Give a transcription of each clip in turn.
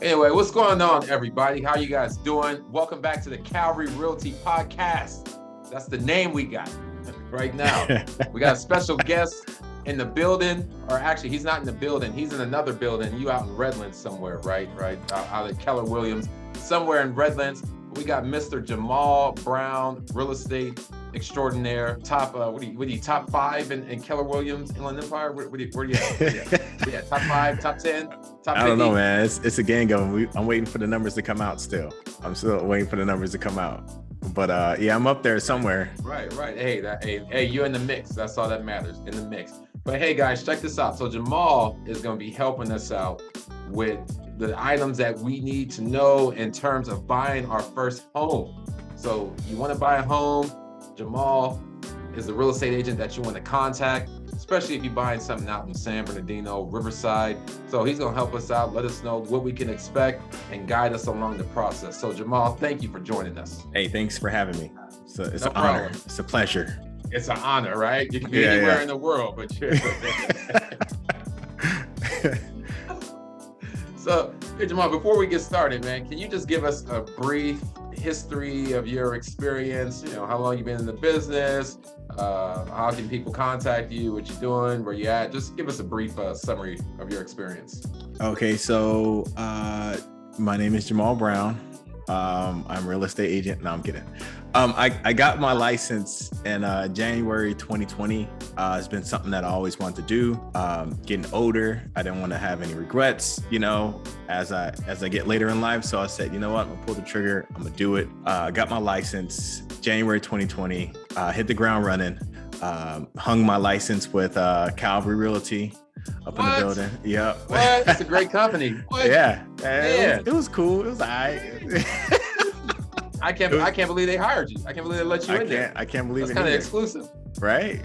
Anyway, what's going on, everybody? How you guys doing? Welcome back to the Calvary Realty podcast. That's the name we got right now. We got a special guest in the building, or actually, he's not in the building. He's in another building. You out in Redlands somewhere, right? Out at Keller Williams, somewhere in Redlands. We got Mr. Jamel Brown, real estate extraordinaire. Top, what do you top 5 in Keller Williams, Inland Empire? Where do you at? Top 5, top 10, top 50? I don't know, man. It's a gang of them. I'm waiting for the numbers to come out still. I'm still waiting for the numbers to come out. But yeah, I'm up there somewhere. Right. Hey, you're in the mix. That's all that matters, in the mix. But hey, guys, check this out. So Jamaal is going to be helping us out with the items that we need to know in terms of buying our first home. So you want to buy a home, Jamaal is the real estate agent that you want to contact, especially if you're buying something out in San Bernardino, Riverside. So he's going to help us out, let us know what we can expect, and guide us along the process. So Jamaal, thank you for joining us. Hey, thanks for having me. So it's an honor. It's a pleasure. It's an honor, right? You can be anywhere in the world, but you're So, hey, Jamaal, before we get started, man, can you just give us a brief history of your experience? You know, how long you've been in the business, how can people contact you, what you're doing, where you at? Just give us a brief summary of your experience. Okay, so my name is Jamel Brown. I'm a real estate agent. No, I'm kidding. I got my license in January 2020. It's been something that I always wanted to do. Getting older, I didn't want to have any regrets, you know, as I get later in life. So I said, you know what, I'm gonna pull the trigger. I'm gonna do it. Got my license January 2020. Hit the ground running. Hung my license with Calvary Realty up in the building. Yep. What? That's a great company. What? Yeah. It was cool. It was all right. I can't believe they hired you. I can't believe they let you in there. I can't believe That's kind of exclusive. Right?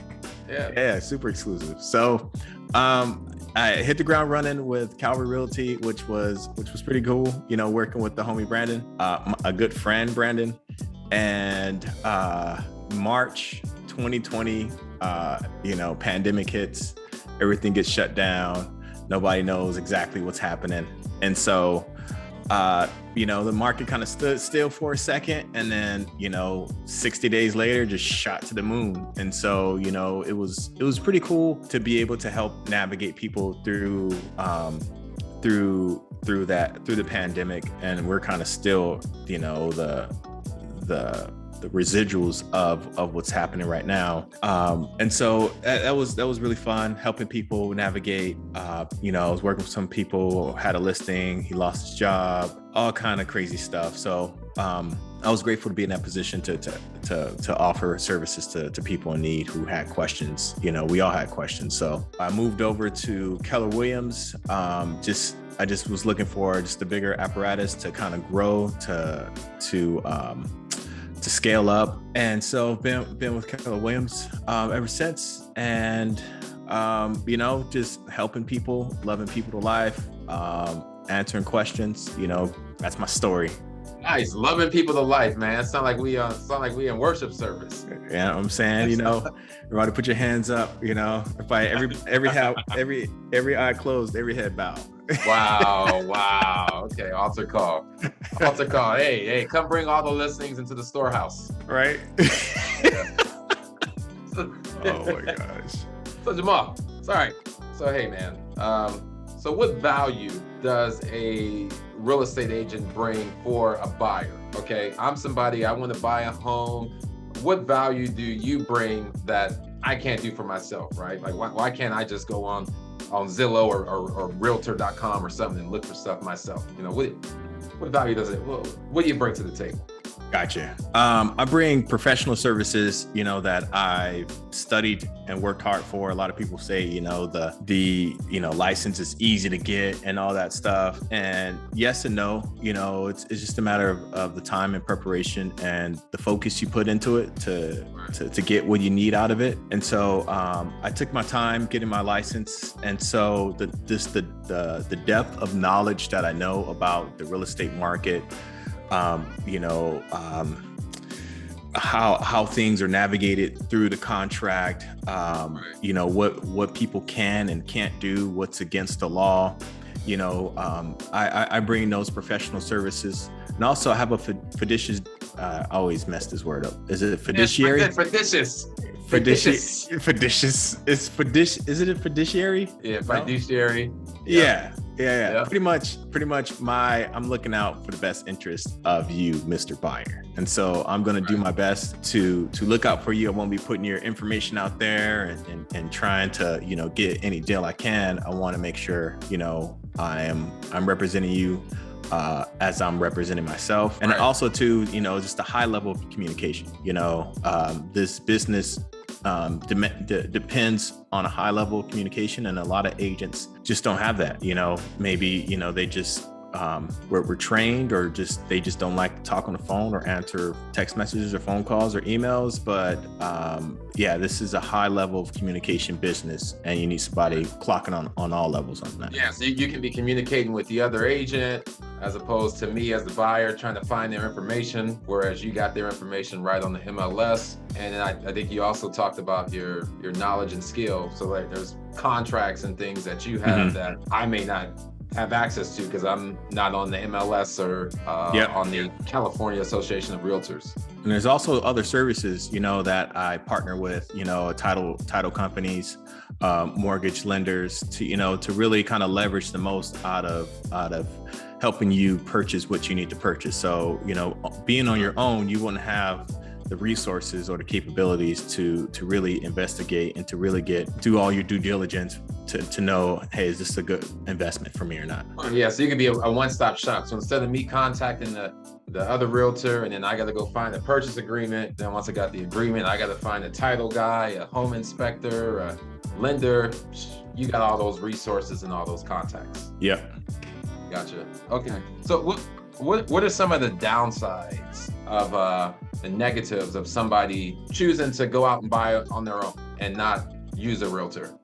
Yeah, super exclusive. So I hit the ground running with Calvary Realty, which was pretty cool, you know, working with the homie Brandon, a good friend, Brandon. And March 2020, you know, pandemic hits, everything gets shut down. Nobody knows exactly what's happening. And so, you know, the market kind of stood still for a second, and then, you know, 60 days later, just shot to the moon. And so, you know, it was pretty cool to be able to help navigate people through the pandemic. And we're kind of still, you know, the residuals of what's happening right now. And so that was really fun, helping people navigate. You know, I was working with some people, had a listing, he lost his job, all kind of crazy stuff. So I was grateful to be in that position to offer services to people in need who had questions. You know, we all had questions. So I moved over to Keller Williams. I just was looking for just a bigger apparatus to kind of grow, to scale up. And so been with Keller Williams ever since. And you know, just helping people, loving people to life, answering questions. You know, that's my story. Nice, loving people to life, man. It sound like we in worship service. Yeah, I'm saying, you know, everybody put your hands up. You know, if every eye closed, every head bowed. Wow. Okay, altar call. Hey, come bring all the listings into the storehouse. Right? Oh my gosh. So Jamaal, sorry. So hey, man. So what value does a real estate agent bring for a buyer? Okay, I'm somebody, I want to buy a home. What value do you bring that I can't do for myself, right? Like why can't I just go on Zillow or realtor.com or something and look for stuff myself? You know, what value does it, what do you bring to the table? Gotcha. I bring professional services, you know, that I've studied and worked hard for. A lot of people say, you know, the you know, license is easy to get and all that stuff. And yes and no, you know, it's just a matter of the time and preparation and the focus you put into it to get what you need out of it. And so I took my time getting my license. And so the depth of knowledge that I know about the real estate market, you know, how things are navigated through the contract, you know, what people can and can't do, what's against the law, I bring those professional services, and also I have a fiducious. I always mess this word up. Is it fiduciary? Fiducious. Fiducious. Is it a fiduciary? Yeah, fiduciary. Yeah. Pretty much I'm looking out for the best interest of you, Mr. Buyer. And so I'm going to do my best to look out for you. I won't be putting your information out there and trying to, get any deal I can. I want to make sure, I'm representing you as I'm representing myself. And also too, just a high level of communication. This business depends on a high level of communication, and a lot of agents just don't have that. Maybe they just we're trained, or they just don't like to talk on the phone or answer text messages or phone calls or emails. But this is a high level of communication business, and you need somebody clocking on all levels on that. Yeah, so you can be communicating with the other agent as opposed to me as the buyer trying to find their information, whereas you got their information right on the MLS. And then I think you also talked about your knowledge and skill. So like there's contracts and things that you have that I may not have access to because I'm not on the MLS or on the California Association of Realtors. And there's also other services, that I partner with, title companies, mortgage lenders to really kind of leverage the most out of helping you purchase what you need to purchase. So, being on your own, you wouldn't have the resources or the capabilities to really investigate and to really do all your due diligence to know, hey, is this a good investment for me or not? Yeah, so you can be a one-stop shop. So instead of me contacting the other realtor, and then I got to go find a purchase agreement, then once I got the agreement, I got to find a title guy, a home inspector, a lender. You got all those resources and all those contacts. Yep. Gotcha. Okay. So what are some of the downsides of the negatives of somebody choosing to go out and buy it on their own and not use a realtor?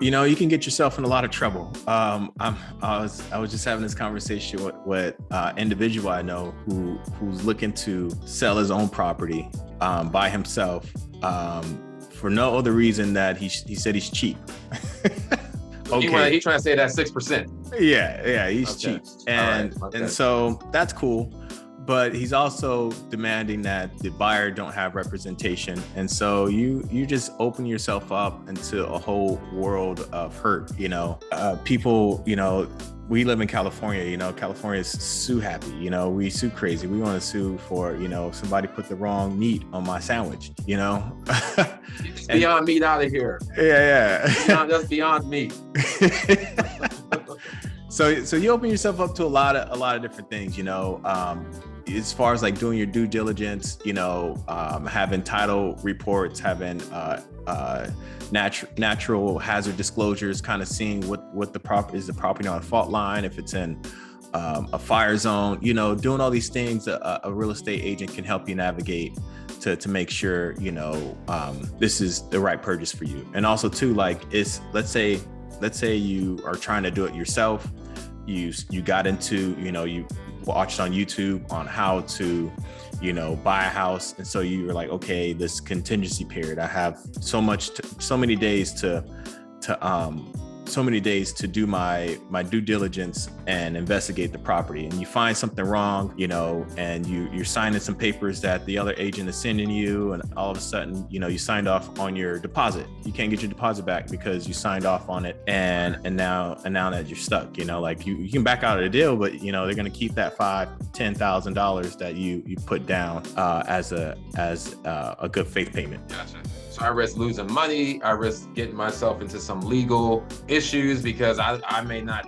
You can get yourself in a lot of trouble. I was just having this conversation with individual I know who's looking to sell his own property by himself for no other reason that he said he's cheap. Okay. He's trying to say that 6%. Yeah, he's cheap, and so that's cool. But he's also demanding that the buyer don't have representation. And so you just open yourself up into a whole world of hurt. People, we live in California, California is sue happy, we sue crazy. We want to sue for, somebody put the wrong meat on my sandwich, It's beyond meat out of here. Yeah. That's beyond meat. So you open yourself up to a lot of different things, as far as like doing your due diligence, having title reports, having natural hazard disclosures, kind of seeing what the property on a fault line, if it's in a fire zone, doing all these things a real estate agent can help you navigate to make sure, this is the right purchase for you. And also too, like let's say you are trying to do it yourself. You got into, you watched on YouTube on how to, buy a house. And so you were like, okay, this contingency period, I have so many days to do my due diligence and investigate the property. And you find something wrong, and you're signing some papers that the other agent is sending you, and all of a sudden, you signed off on your deposit. You can't get your deposit back because you signed off on it, and now that you're stuck, like you can back out of the deal, but they're gonna keep that $5,000-$10,000 that you put down as a good faith payment. Gotcha. So I risk losing money. I risk getting myself into some legal issues because I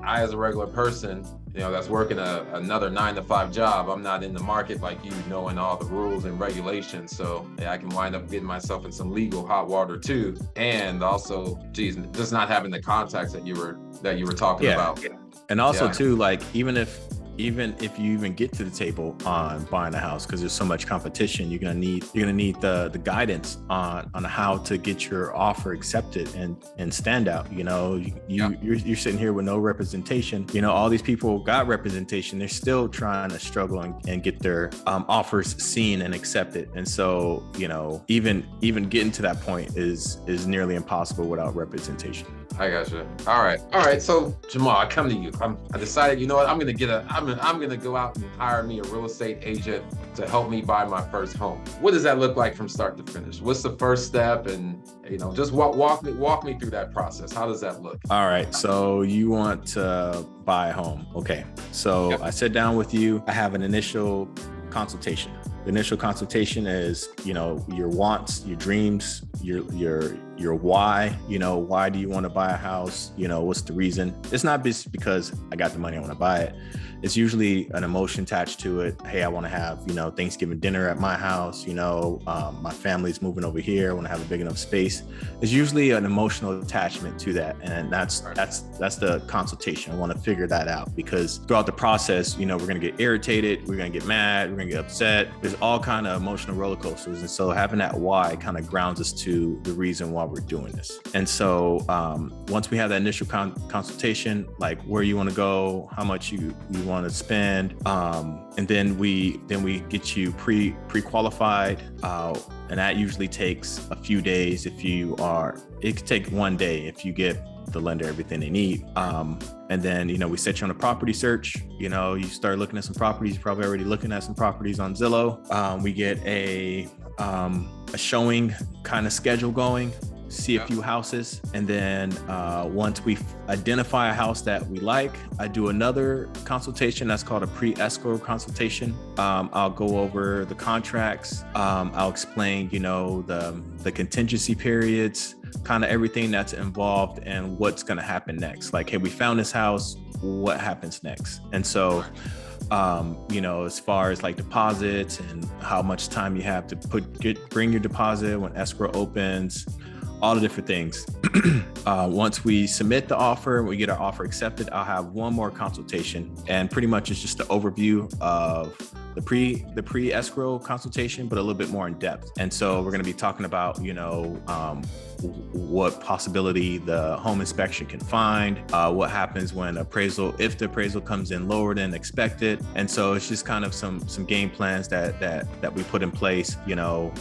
as a regular person, that's working another 9-to-5 job. I'm not in the market like you, knowing all the rules and regulations. So I can wind up getting myself in some legal hot water too. And also, just not having the contacts that you were talking about. And also too, like even if even if you even get to the table on buying a house, because there's so much competition, you're gonna need the guidance on how to get your offer accepted and stand out. You know, you're sitting here with no representation. You know, all these people got representation. They're still trying to struggle and get their offers seen and accepted. And so, you know, even getting to that point is nearly impossible without representation. I got you. All right. So Jamaal, I come to you. I decided, you know what? I'm gonna go out and hire me a real estate agent to help me buy my first home. What does that look like from start to finish? What's the first step? And you know, just walk me through that process. How does that look? All right. So you want to buy a home? Okay. So I sit down with you. I have an initial consultation. The initial consultation is, you know, your wants, your dreams, your why. You know, why do you want to buy a house? You know, what's the reason? It's not just because I got the money, I want to buy it. It's usually an emotion attached to it. Hey, I want to have, you know, Thanksgiving dinner at my house. You know, my family's moving over here. I want to have a big enough space. There's usually an emotional attachment to that, and that's the consultation. I want to figure that out, because throughout the process, you know, we're gonna get irritated, we're gonna get mad, we're gonna get upset. There's all kind of emotional roller coasters, and so having that why kind of grounds us to the reason why we're doing this. And so once we have that initial consultation, like where you want to go, how much you want to spend, and then we get you pre-qualified, and that usually takes a few days. It could take one day if you get the lender everything they need, and then, you know, we set you on a property search. You know, you start looking at some properties. You're probably already looking at some properties on Zillow. We get a showing kind of schedule going, see a few houses, and then once we identify a house that we like, I do another consultation that's called a pre-escrow consultation. I'll go over the contracts. I'll explain, you know, the contingency periods, kind of everything that's involved and what's going to happen next. Like, hey, we found this house, what happens next? And so you know, as far as like deposits and how much time you have to bring your deposit when escrow opens, all the different things. Once we submit the offer, we get our offer accepted, I'll have one more consultation, and pretty much it's just an overview of the pre-escrow consultation, but a little bit more in depth. And so we're going to be talking about, you know, what possibility the home inspection can find, what happens when if the appraisal comes in lower than expected. And so it's just kind of some game plans that we put in place, you know,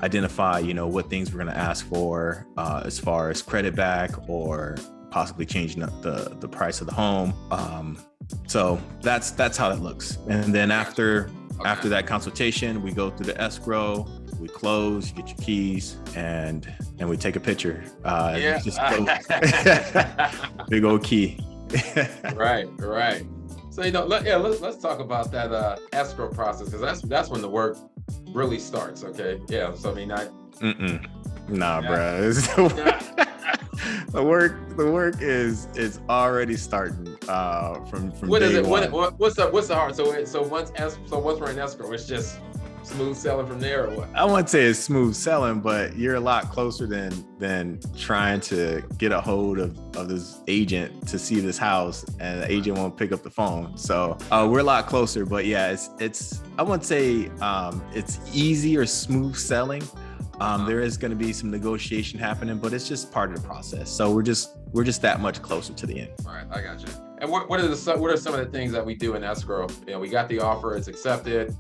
identify, you know, what things we're going to ask for as far as credit back or possibly changing up the price of the home. So that's how it looks. And then after that consultation, we go through the escrow, we close, you get your keys, and we take a picture. Just big old key. Right. So, you know, let's talk about that escrow process, because that's when the work really starts. Okay. Yeah. So I mean, bro. The work is already starting from what day is it? one. What's the hard? So once we're in escrow, it's just smooth selling from there, or what? I wouldn't say it's smooth selling, but you're a lot closer than trying to get a hold of this agent to see this house, and the agent won't pick up the phone. So we're a lot closer, but yeah, it's I wouldn't say it's easy or smooth selling. There is going to be some negotiation happening, but it's just part of the process. So we're just that much closer to the end. All right, I got you. And what are some of the things that we do in escrow? You know, we got the offer, it's accepted.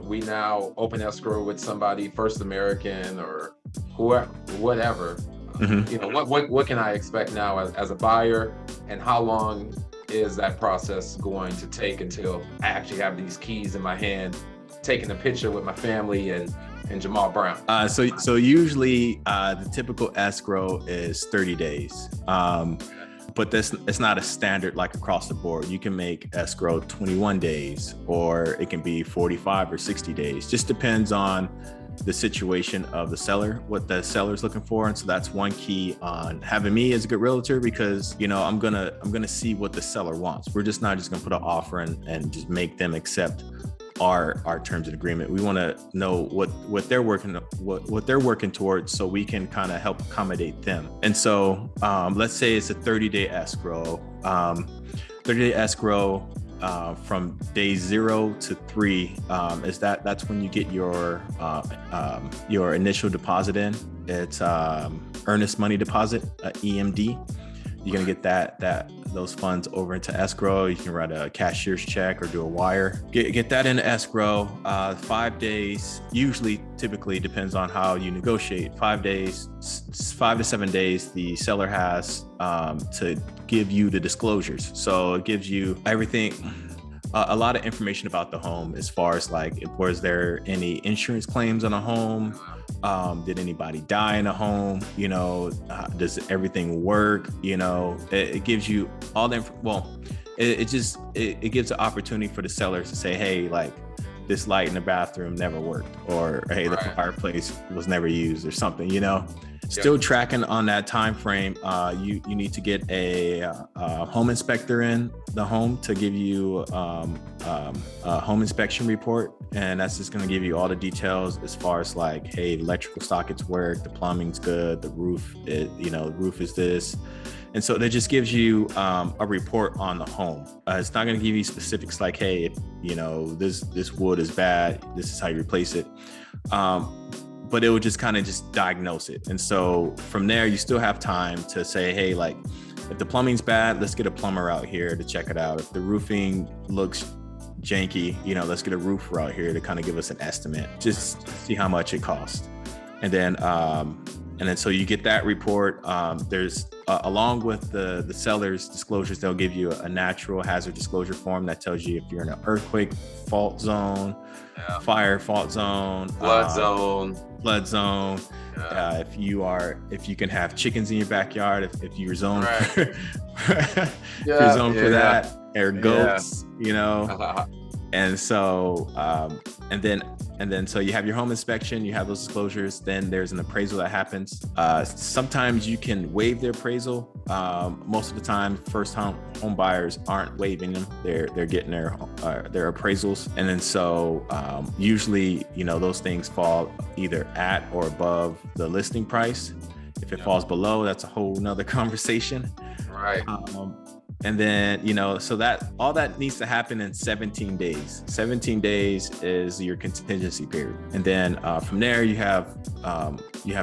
We now open escrow with somebody, First American or whoever, whatever. Mm-hmm. You know, what can I expect now as a buyer, and how long is that process going to take until I actually have these keys in my hand, taking a picture with my family and Jamel Brown? So usually the typical escrow is 30 days. But it's not a standard like across the board. You can make escrow 21 days, or it can be 45 or 60 days. Just depends on the situation of the seller, what the seller's looking for. And so that's one key on having me as a good realtor, because, you know, I'm gonna see what the seller wants. We're just not just gonna put an offer and just make them accept our terms of agreement. We want to know what they're working towards, so we can kind of help accommodate them. And so let's say it's a 30-day escrow. 30-day escrow, from day 0 to 3 is that's when you get your initial deposit in. It's earnest money deposit, EMD. You're gonna get those funds over into escrow. You can write a cashier's check or do a wire. Get that into escrow. 5 days, typically depends on how you negotiate. 5 days, 5 to 7 days, the seller has to give you the disclosures. So it gives you everything, a lot of information about the home, as far as like, was there any insurance claims on a home? Did anybody die in a home? Does everything work? It gives you all the it gives the opportunity for the sellers to say, hey, like, this light in the bathroom never worked, or hey, the fireplace was never used, or something. Still tracking on that time frame. You need to get a home inspector in the home to give you a home inspection report, and that's just going to give you all the details as far as like, hey, the electrical sockets work, the plumbing's good, the roof is this. And so that just gives you a report on the home. It's not going to give you specifics like, hey, this wood is bad, this is how you replace it. But it would just kind of just diagnose it. And so from there, you still have time to say, hey, like, if the plumbing's bad, let's get a plumber out here to check it out. If the roofing looks janky, let's get a roofer out here to kind of give us an estimate, just see how much it costs. And then so you get that report. There's along with the seller's disclosures, they'll give you a natural hazard disclosure form that tells you if you're in an earthquake fault zone, fire fault zone, flood zone. If you can have chickens in your backyard, if you're zoned, for that, or goats, and so and then so you have your home inspection, you have those disclosures, then there's an appraisal that happens. Sometimes you can waive the appraisal. Most of the time, first home buyers aren't waiving them. They're getting their appraisals. And then so usually, those things fall either at or above the listing price. If it falls below, that's a whole nother conversation. Right. And then, so that all that needs to happen in 17 days. 17 days is your contingency period. And then from there, you have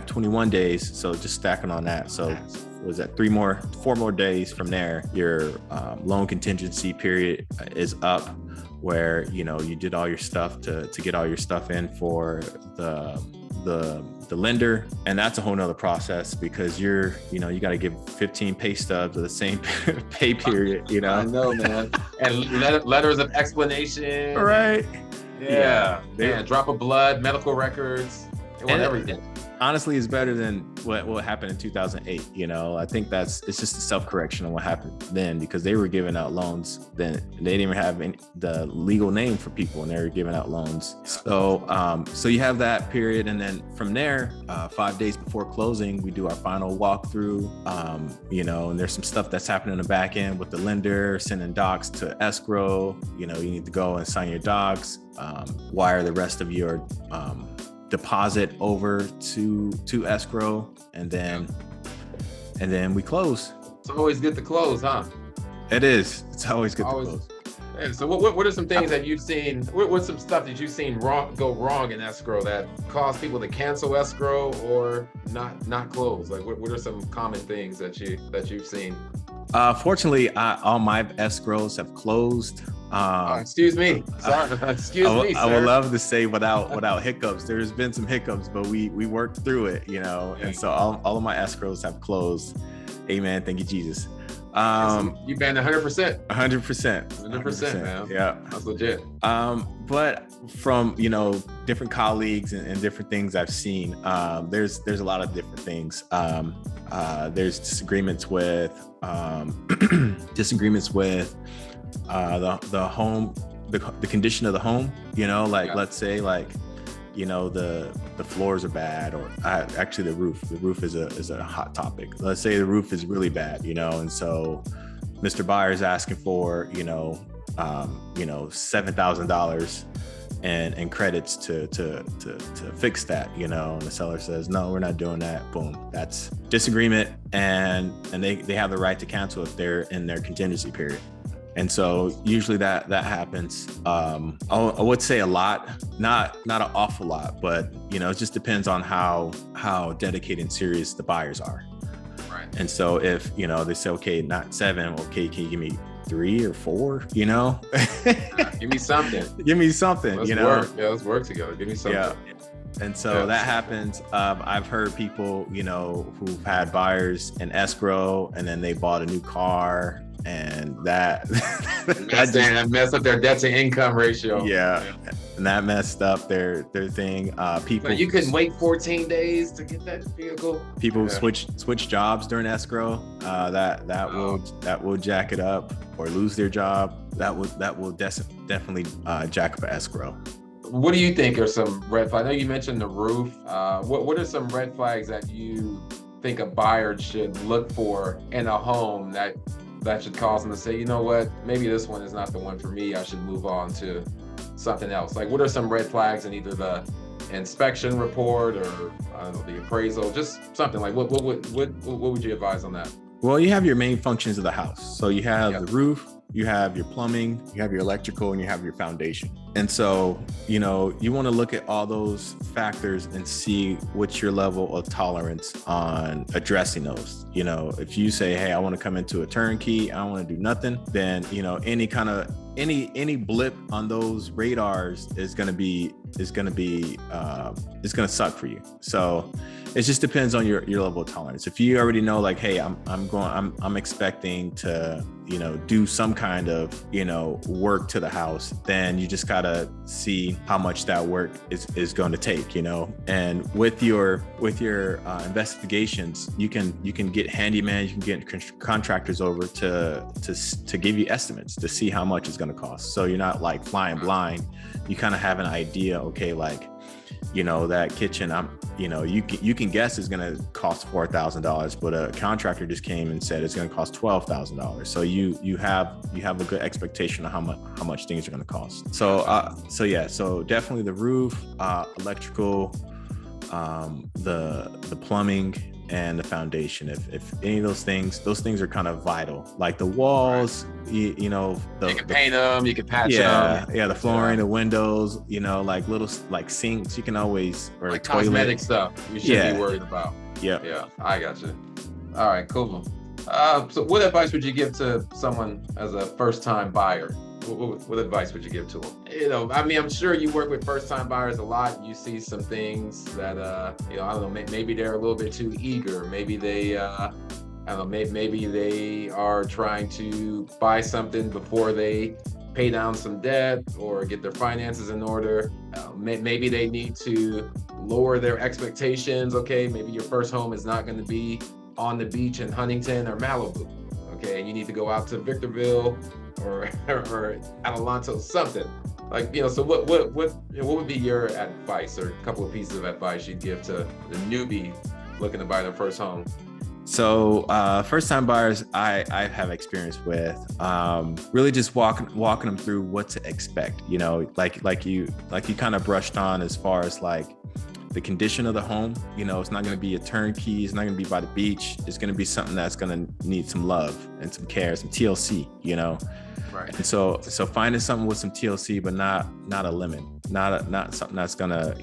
21 days. So just stacking on that. So was that 4 more days from there, your loan contingency period is up, where, you did all your stuff to get all your stuff in for the lender. And that's a whole nother process, because you got to give 15 pay stubs of the same pay period, I know, man. And letters of explanation. Right. Yeah. Drop of blood, medical records. They want everything. Honestly, it's better than what happened in 2008. I think it's just a self-correction on what happened then, because they were giving out loans then. They didn't even have the legal name for people, and they were giving out loans. So you have that period. And then from there, 5 days before closing, we do our final walkthrough. And there's some stuff that's happening in the back end with the lender, sending docs to escrow. You need to go and sign your docs, wire the rest of your deposit over to escrow, and then we close. It's always good to close, huh? It is. It's always good to close. And so what are some things that you've seen? What's some stuff that you've seen go wrong in escrow that caused people to cancel escrow or not close? Like what are some common things that you've seen? Fortunately, all my escrows have closed. Excuse me. Sorry. Excuse me, sir. I would love to say without hiccups. There's been some hiccups, but we worked through it, and so all of my escrows have closed. Amen. Thank you, Jesus. You banned 100%. 100%, man. Yeah, that's legit. But from different colleagues and different things I've seen, there's a lot of different things. There's disagreements with the home, the condition of the home. Let's say the floors are bad, or actually the roof is a hot topic. Let's say the roof is really bad, and so Mr. Buyer is asking for $7,000 and credits to fix that, and the seller says, no, we're not doing that. Boom, that's disagreement, and they have the right to cancel if they're in their contingency period. And so usually that happens. I would say a lot, not an awful lot, but it just depends on how dedicated and serious the buyers are. Right. And so if they say, okay, not 7, okay, can you give me 3 or 4? Give me something. Give me something. Let's work. Yeah, let's work together. Give me something. Yeah. And so that happens. I've heard people, who've had buyers in escrow and then they bought a new car, and that messed up their debt to income ratio. Yeah. And that messed up their thing. People, you couldn't wait 14 days to get that vehicle. People switch jobs during escrow. That will jack it up, or lose their job. That will definitely jack up escrow. What do you think are some red flags? I know you mentioned the roof. What are some red flags that you think a buyer should look for in a home that should cause them to say, you know what, maybe this one is not the one for me. I should move on to something else. Like, what are some red flags in either the inspection report or I don't know, the appraisal, just something like what would you advise on that? Well, you have your main functions of the house. So you have the roof, you have your plumbing, you have your electrical, and you have your foundation. And so, you want to look at all those factors and see what's your level of tolerance on addressing those. If you say, hey, I want to come into a turnkey, I don't want to do nothing, then, any blip on those radars is going to suck for you. So it just depends on your level of tolerance. If you already know, like, hey, I'm expecting to, do some kind of, work to the house, then you just gotta see how much that work is going to take, and with your investigations, you can get handyman, you can get contractors over to give you estimates to see how much it's going to cost. So you're not like flying blind. You kind of have an idea, okay, like, that kitchen, you can guess is going to cost $4,000, but a contractor just came and said it's going to cost $12,000. So you have a good expectation of how much things are going to cost. So definitely the roof, electrical, the plumbing, and the foundation. If any of those things are kind of vital, like the walls, you can paint them, you can patch them. Yeah, the flooring, the windows, like little like sinks, you can always, or like toilet. Cosmetic stuff you shouldn't be worried about. Yeah, I got you. All right, cool. So what advice would you give to someone as a first-time buyer? What advice would you give to them? I'm sure you work with first-time buyers a lot. You see some things that, I don't know, maybe they're a little bit too eager. Maybe they, maybe they are trying to buy something before they pay down some debt or get their finances in order. Maybe they need to lower their expectations. Okay, maybe your first home is not going to be on the beach in Huntington or Malibu. Okay, and you need to go out to Victorville or Adelanto, something like, so what would be your advice, or a couple of pieces of advice you'd give to the newbie looking to buy their first home? So first time buyers I have experience with, really just walking them through what to expect, like you kind of brushed on, as far as like the condition of the home. It's not going to be a turnkey. It's not going to be by the beach. It's going to be something that's going to need some love and some care, some TLC, Right. And so finding something with some TLC, but not a lemon, not something that's gonna,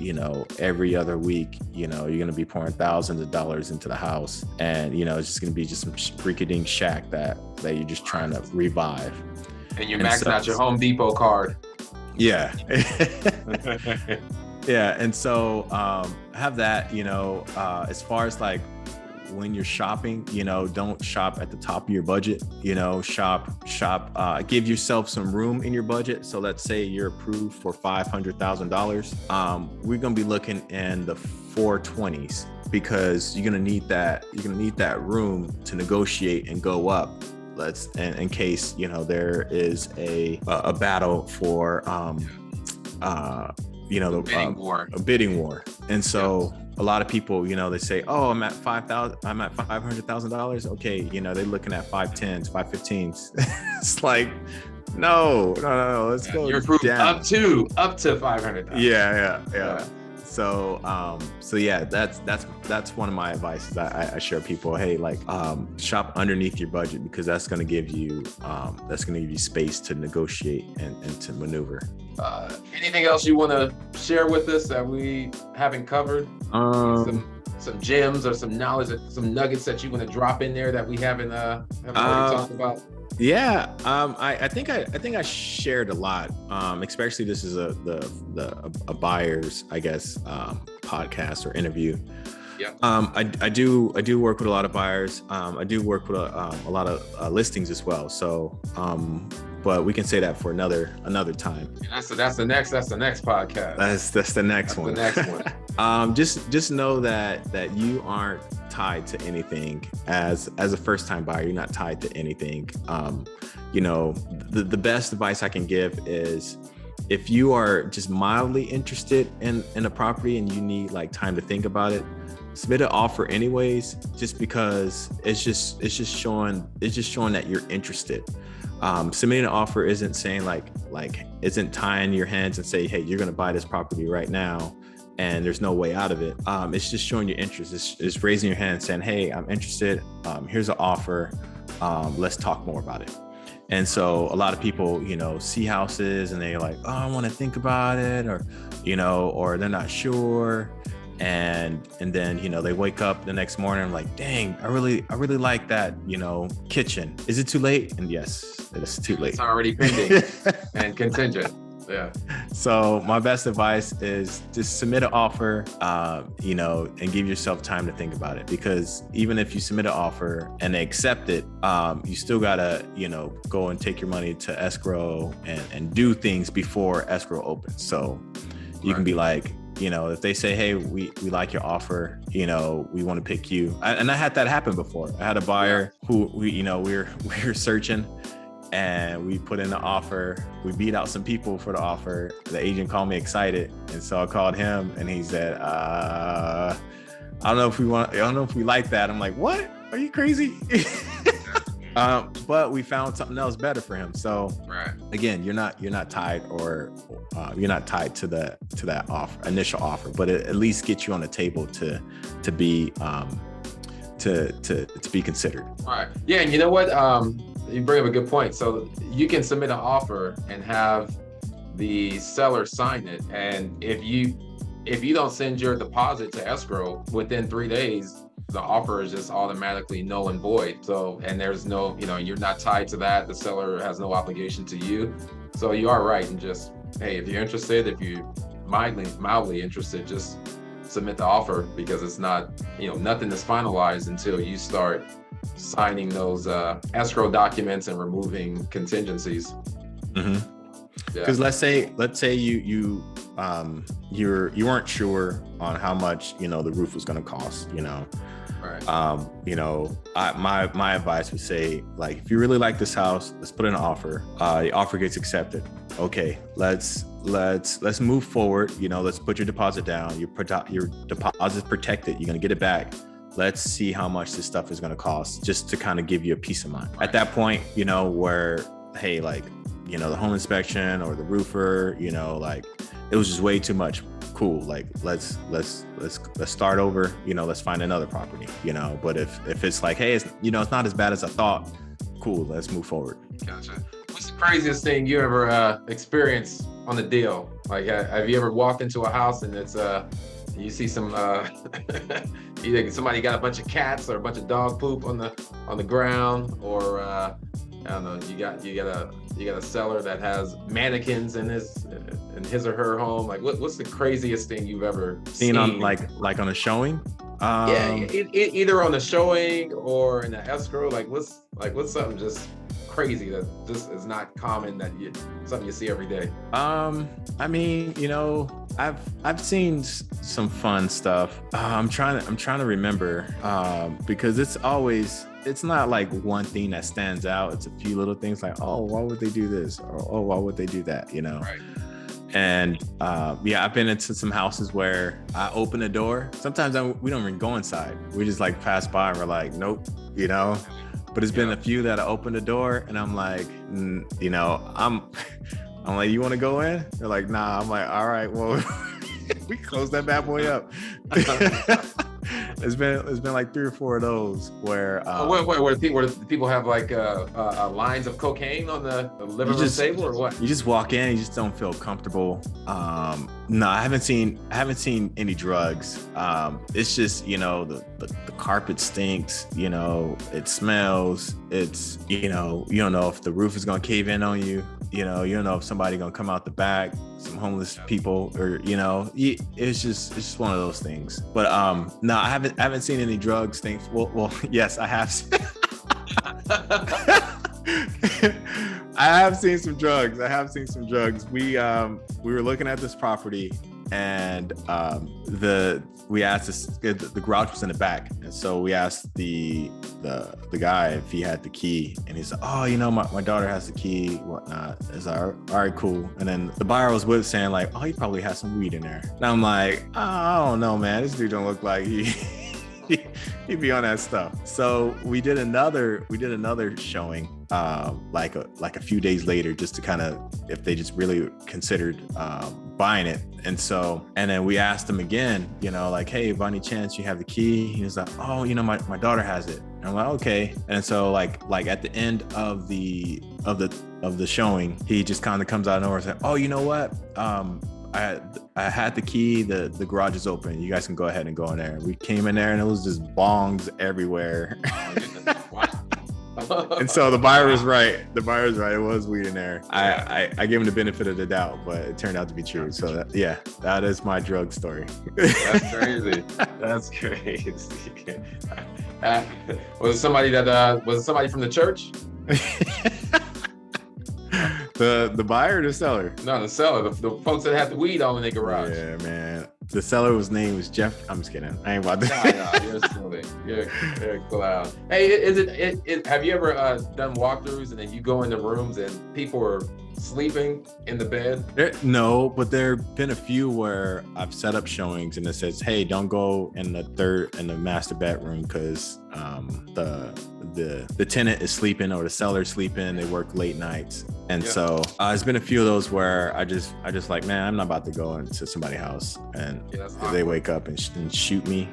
every other week, you're gonna be pouring thousands of dollars into the house, and it's just gonna be just some freaking shack that you're just trying to revive. And you're maxing out your Home Depot card. Yeah. Yeah, and so have that, as far as like when you're shopping, don't shop at the top of your budget, shop, give yourself some room in your budget. So let's say you're approved for $500,000. We're going to be looking in the 420s, because you're going to need that room to negotiate and go up. In case, there is a battle for, a bidding war. And so a lot of people, they say, oh, I'm at $500,000. Okay. They're looking at 510s, 515s. It's like, no, let's go. You're approved down. up to 500,000. Yeah. So yeah, that's one of my advices. I share people, hey, like shop underneath your budget, because that's going to give you space to negotiate and to maneuver. Anything else you want to share with us that we haven't covered? Some gems or some knowledge, some nuggets that you want to drop in there that we haven't already talked about? Yeah, I think I shared a lot. Especially this is a buyer's, I guess, podcast or interview. Yeah. I do work with a lot of buyers. I do work with a lot of listings as well. So, but we can say that for another time. That's the next podcast. That's the next one. The next one. Just know that you aren't tied to anything as a first time buyer. You're not tied to anything. The best advice I can give is, if you are just mildly interested in a property and you need like time to think about it, submit an offer anyways, just because it's just showing that you're interested. Submitting an offer isn't saying isn't tying your hands and say, hey, you're going to buy this property right now and there's no way out of it. It's just showing your interest. It's raising your hand saying, hey, I'm interested. Here's an offer. Let's talk more about it. And so a lot of people, see houses and they're like, oh, I want to think about it, or they're not sure. And then, they wake up the next morning and like, dang, I really like that, kitchen. Is it too late? And yes, it is too late. It's already pending and contingent. Yeah. So my best advice is just submit an offer, and give yourself time to think about it, because even if you submit an offer and they accept it, you still gotta, go and take your money to escrow and do things before escrow opens. So you can be like, if they say, hey, we like your offer, we want to pick you. And I had that happen before. I had a buyer who we were searching, and we put in the offer. We beat out some people for the offer. The agent called me excited. And so I called him and he said, I don't know if we like that. I'm like, what? Are you crazy? But we found something else better for him. So again, you're not tied or you're not tied to that initial offer, but it at least gets you on the table to be to be considered. All right. Yeah. And you know what? You bring up a good point. So you can submit an offer and have the seller sign it. And if you don't send your deposit to escrow within 3 days, the offer is just automatically null and void. So, and there's no, you're not tied to that. The seller has no obligation to you. So you are right. And just, hey, if you're interested, if you mildly interested, just submit the offer, because it's not, nothing is finalized until you start signing those escrow documents and removing contingencies. Because let's say you weren't sure on how much the roof was going to cost. Right. My advice would say, like, if you really like this house, let's put in an offer. The offer gets accepted. Okay, let's move forward. Let's put your deposit down. Your deposit's protected. You're gonna get it back. Let's see how much this stuff is gonna cost, just to kind of give you a peace of mind. Right. At that point, where, hey, like, the home inspection or the roofer, like, it was just way too much. Cool. Like, let's start over, let's find another property, but if it's like, hey, it's not as bad as I thought. Cool. Let's move forward. Gotcha. What's the craziest thing you ever experienced on the deal? Like, have you ever walked into a house and it's you see some either somebody got a bunch of cats or a bunch of dog poop on the ground, or I don't know, you got a seller that has mannequins in his or her home. Like, what's the craziest thing you've ever seen on like on a showing? Either on the showing or in the escrow. Like, what's something just crazy that just is not common, that something you see every day? I mean, I've seen some fun stuff. I'm trying to remember, because it's not like one thing that stands out. It's a few little things like, oh, why would they do this? Or, oh, why would they do that? Right. And I've been into some houses where I open the door. Sometimes we don't even go inside. We just like pass by and we're like, nope, But it's been a few that I open the door and I'm like, I'm like, you want to go in? They're like, nah. I'm like, all right, well, We closed that bad boy up. It's been like 3 or 4 of those where where people have like lines of cocaine on the living room table, or what? You just walk in, you just don't feel comfortable. No, I haven't seen any drugs. It's just, the carpet stinks, it smells. It's, you don't know if the roof is gonna cave in on you. You don't know if somebody gonna come out the back, some homeless people, or it's just one of those things. But no, I haven't seen any drugs things. Well, yes, I have. I have seen some drugs. We were looking at this property, and we asked the garage was in the back, and so we asked the guy if he had the key, and he said, "Oh, my daughter has the key, whatnot." It's like, all right, cool. And then the buyer was with saying like, "Oh, he probably has some weed in there." And I'm like, I don't know, man. This dude don't look like he'd be on that stuff. So we did another showing like a few days later, just to kind of, if they just really considered buying it. And then we asked him again, like, "Hey, by any chance you have the key?" He was like, "Oh, my daughter has it." And I'm like, "Okay." And so like at the end of the showing, he just kind of comes out of nowhere and said, "Oh, you know what? I had the key, the garage is open. You guys can go ahead and go in there." We came in there and it was just bongs everywhere. And so the buyer was right. It was weed in there. I gave him the benefit of the doubt, but it turned out to be true. So that is my drug story. That's crazy. That's crazy. Was it somebody from the church? The buyer or the seller? No, the seller. The folks that had the weed all in their garage. Yeah, man. The seller's name was Jeff. I'm just kidding. I ain't about to. No, you're silly. You're a clown. Hey, have you ever done walkthroughs and then you go into rooms and people are sleeping in the bed? No, but there have been a few where I've set up showings and it says, "Hey, don't go in the master bedroom because the tenant is sleeping or the seller's sleeping. They work late nights." And so it's been a few of those where I just like, man, I'm not about to go into somebody's house and they wake up and shoot me,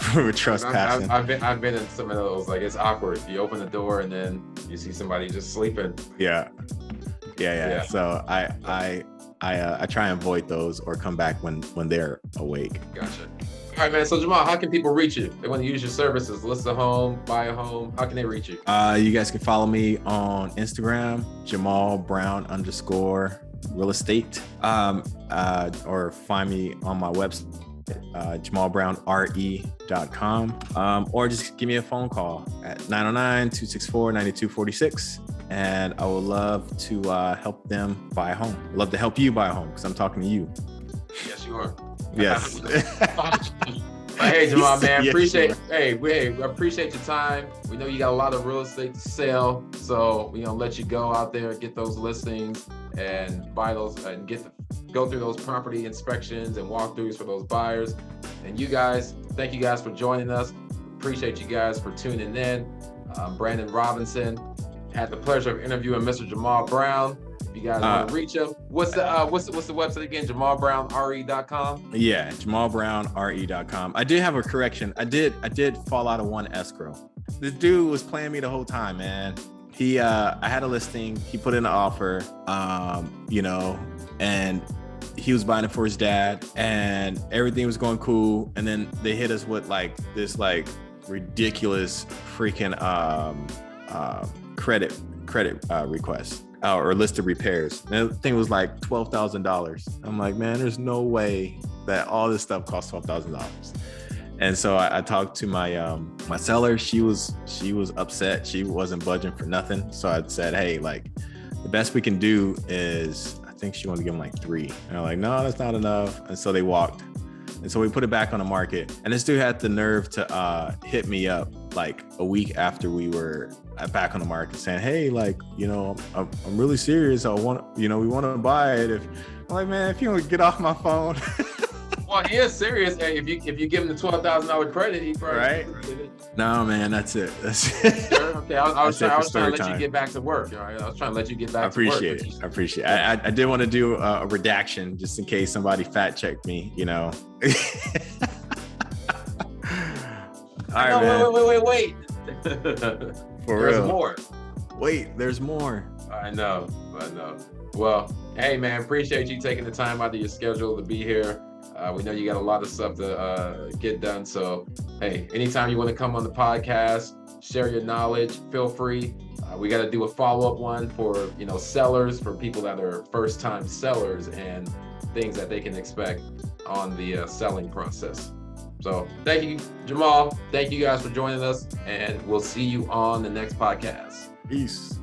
for trespassing. I've been in some of those. Like, it's awkward. You open the door and then you see somebody just sleeping. Yeah. So I try and avoid those or come back when they're awake. Gotcha. All right, man. So Jamaal, how can people reach you? They want to use your services, list a home, buy a home. How can they reach you? You guys can follow me on Instagram, Jamel Brown _real estate, or find me on my website, jamalbrownre.com, or just give me a phone call at 909-264-9246. And I would love to help them buy a home. I'd love to help you buy a home because I'm talking to you. Yes, you are. Yes. Hey, Jamaal, man, we appreciate your time. We know you got a lot of real estate to sell, so we're gonna let you go out there, get those listings, and buy those, and go through those property inspections and walkthroughs for those buyers. And you guys, thank you guys for joining us. Appreciate you guys for tuning in. Brandon Robinson had the pleasure of interviewing Mr. Jamel Brown. You guys want to reach him? What's the website again? JamalBrownRE.com. Yeah, JamalBrownRE.com. I did have a correction. I did fall out of one escrow. This dude was playing me the whole time, man. I had a listing. He put in an offer, and he was buying it for his dad, and everything was going cool. And then they hit us with like this ridiculous freaking credit request. Or list of repairs. And the thing was like $12,000. I'm like, man, there's no way that all this stuff costs $12,000. And so I talked to my seller. She was upset. She wasn't budging for nothing. So I said, hey, like, the best we can do is, I think she wanted to give him like 3. And I'm like, no, that's not enough. And so they walked. And so we put it back on the market. And this dude had the nerve to hit me up like a week after we were back on the market saying, hey, like, I'm really serious. We want to buy it. I'm like, man, if you don't get off my phone. Well, he is serious. Hey, if you give him the $12,000 credit, he probably Right? No, man, that's it. That's it. Sure. Okay, I was trying to let time. you get back to work. All right, I was trying to let you get back to work. I appreciate it. I did want to do a redaction just in case somebody fact checked me, you know. All right, man. Wait. There's more. Wait, there's more. I know. Well, hey, man, appreciate you taking the time out of your schedule to be here. We know you got a lot of stuff to get done. So, hey, anytime you want to come on the podcast, share your knowledge, feel free. We got to do a follow-up one for, sellers, for people that are first-time sellers and things that they can expect on the selling process. So thank you, Jamaal. Thank you guys for joining us, and we'll see you on the next podcast. Peace.